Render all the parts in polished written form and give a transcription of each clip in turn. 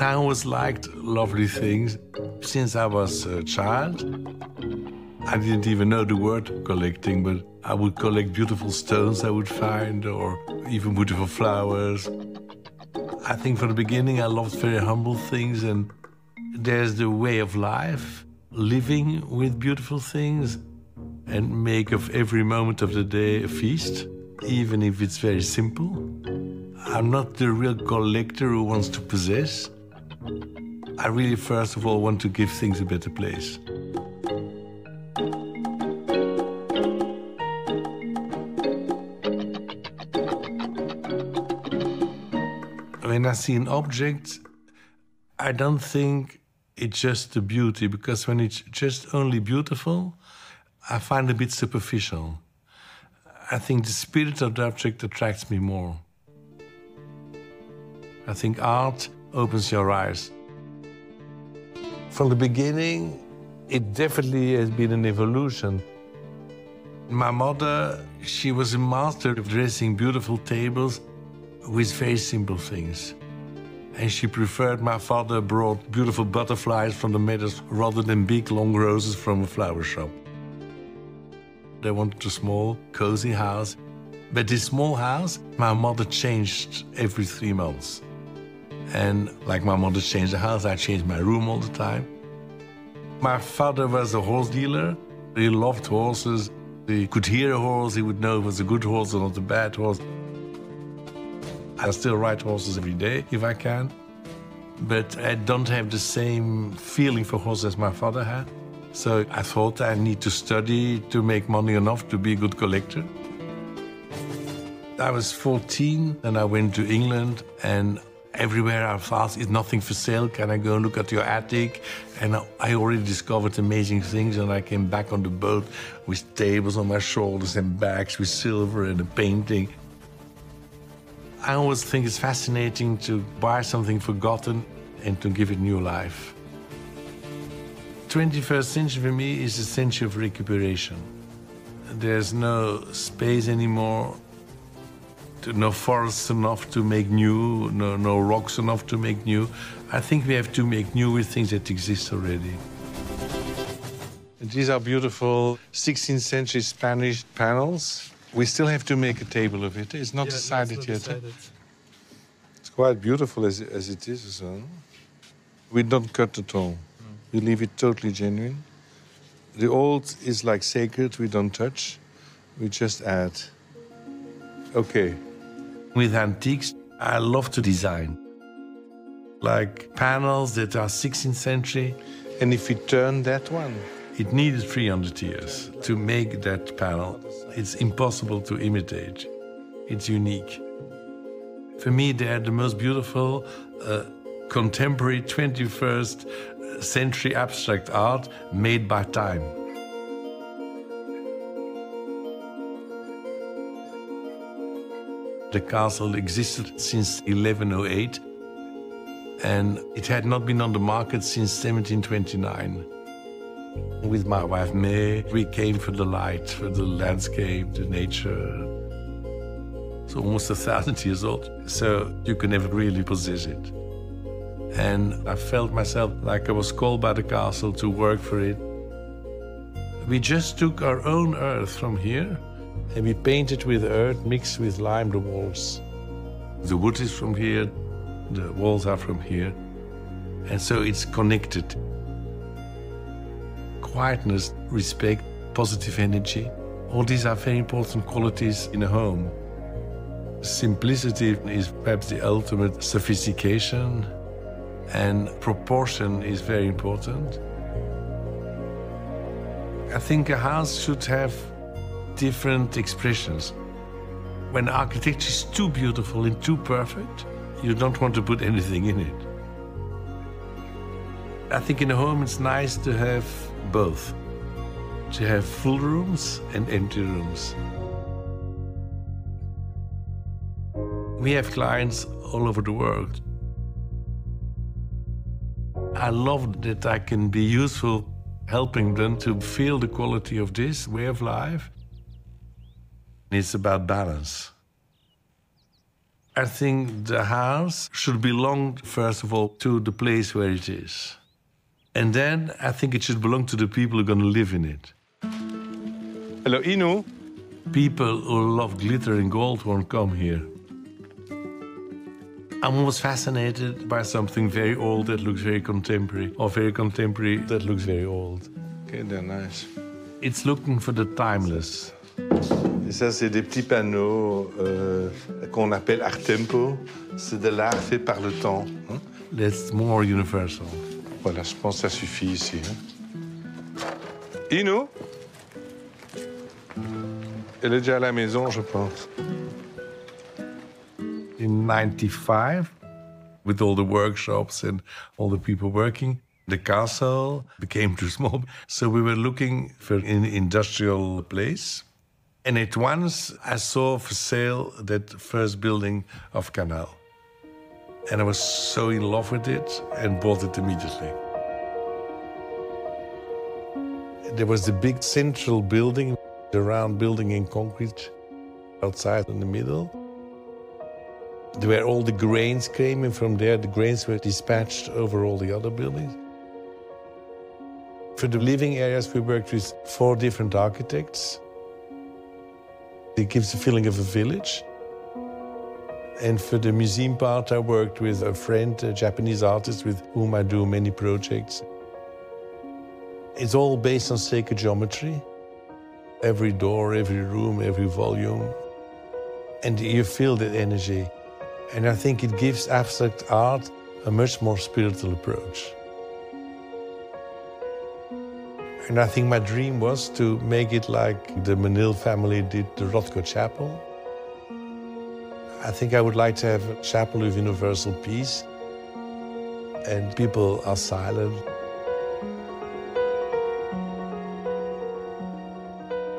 I always liked lovely things. Since I was a child, I didn't even know the word collecting, but I would collect beautiful stones I would find, or even beautiful flowers. I think from the beginning I loved very humble things, and there's the way of life, living with beautiful things, and make of every moment of the day a feast, even if it's very simple. I'm not the real collector who wants to possess. I really, first of all, want to give things a better place. When I see an object, I don't think it's just the beauty, because when it's just only beautiful, I find it a bit superficial. I think the spirit of the object attracts me more. I think art opens your eyes. From the beginning, it definitely has been an evolution. My mother, she was a master of dressing beautiful tables with very simple things. And she preferred my father brought beautiful butterflies from the meadows rather than big, long roses from a flower shop. They wanted a small, cozy house. But this small house, my mother changed every 3 months. And like my mother changed the house, I changed my room all the time. My father was a horse dealer. He loved horses. He could hear a horse. He would know if it was a good horse or not a bad horse. I still ride horses every day, if I can. But I don't have the same feeling for horses as my father had. So I thought I need to study to make money enough to be a good collector. I was 14 and I went to England, and everywhere I was asked, is nothing for sale? Can I go and look at your attic? And I already discovered amazing things, and I came back on the boat with tables on my shoulders and bags with silver and a painting. I always think it's fascinating to buy something forgotten and to give it new life. 21st century for me is a century of recuperation. There's no space anymore, no forests enough to make new, no rocks enough to make new. I think we have to make new with things that exist already. These are beautiful 16th century Spanish panels. We still have to make a table of it. It's not decided yet. It's quite beautiful as it is. So. We don't cut at all. We leave it totally genuine. The old is like sacred, we don't touch. We just add. Okay. With antiques, I love to design. Like panels that are 16th century. And if we turn that one, it needed 300 years to make that panel. It's impossible to imitate. It's unique. For me, they are the most beautiful contemporary 21st century abstract art made by time. The castle existed since 1108, and it had not been on the market since 1729. With my wife May, we came for the light, for the landscape, the nature. It's almost 1,000 years old, so you can never really possess it. And I felt myself like I was called by the castle to work for it. We just took our own earth from here, and we painted with earth mixed with lime the walls. The wood is from here, the walls are from here, and so it's connected. Quietness, respect, positive energy, all these are very important qualities in a home. Simplicity is perhaps the ultimate sophistication, and proportion is very important. I think a house should have different expressions. When architecture is too beautiful and too perfect, you don't want to put anything in it. I think in a home it's nice to have both, to have full rooms and empty rooms. We have clients all over the world. I love that I can be useful helping them to feel the quality of this way of life. It's about balance. I think the house should belong, first of all, to the place where it is. And then I think it should belong to the people who are going to live in it. Hello, Inu. People who love glitter and gold won't come here. I'm always fascinated by something very old that looks very contemporary, or very contemporary that looks very old. Okay, they're nice. It's looking for the timeless. Et ça, c'est des petits panneaux qu'on appelle art tempo. C'est de l'art fait par le temps. Hein? That's more universal. Voilà, je pense que ça suffit ici. Hein? Inu? Elle est déjà à la maison, je pense. In 95, with all the workshops and all the people working, the castle became too small. So we were looking for an industrial place. And at once I saw for sale that first building of Canal. And I was so in love with it and bought it immediately. There was the big central building, the round building in concrete, outside in the middle. Where all the grains came in from there, the grains were dispatched over all the other buildings. For the living areas, we worked with 4 different architects. It gives a feeling of a village. And for the museum part, I worked with a friend, a Japanese artist with whom I do many projects. It's all based on sacred geometry. Every door, every room, every volume. And you feel that energy. And I think it gives abstract art a much more spiritual approach. And I think my dream was to make it like the Menil family did the Rothko Chapel. I think I would like to have a chapel with universal peace, and people are silent.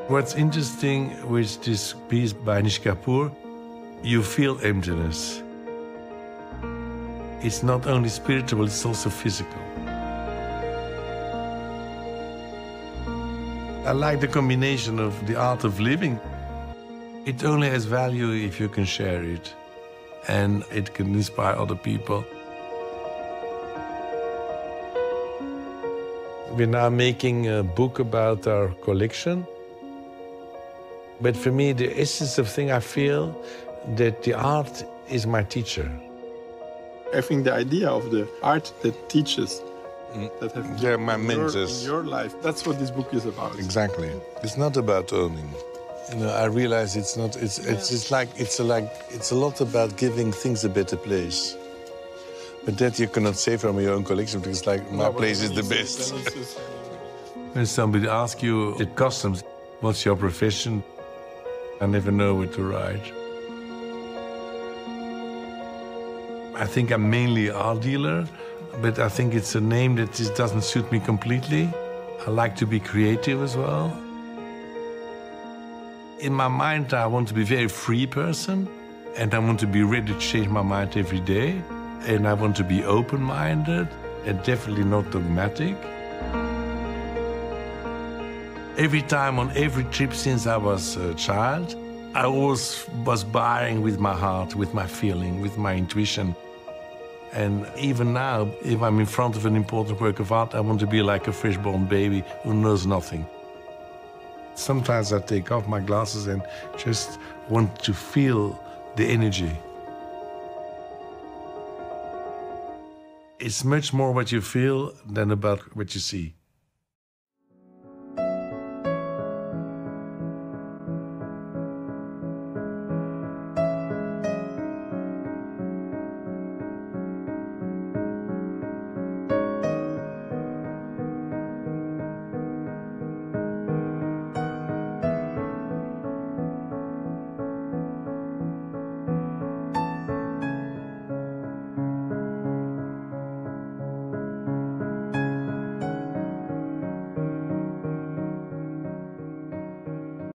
What's interesting with this piece by Anish Kapoor, you feel emptiness. It's not only spiritual, it's also physical. I like the combination of the art of living. It only has value if you can share it, and it can inspire other people. We're now making a book about our collection. But for me, the essence of thing, I feel that the art is my teacher. I think the idea of the art that teaches, that have my mentors. In your life, that's what this book is about. Exactly. It's not about owning. You know, I realize it's not. It's a lot about giving things a better place. But that you cannot say from your own collection, because like my place is the best. When somebody asks you at customs, what's your profession? I never know what to write. I think I'm mainly an art dealer, but I think it's a name that just doesn't suit me completely. I like to be creative as well. In my mind, I want to be a very free person, and I want to be ready to change my mind every day, and I want to be open-minded and definitely not dogmatic. Every time on every trip since I was a child, I always was buying with my heart, with my feeling, with my intuition. And even now, if I'm in front of an important work of art, I want to be like a fresh-born baby who knows nothing. Sometimes I take off my glasses and just want to feel the energy. It's much more what you feel than about what you see.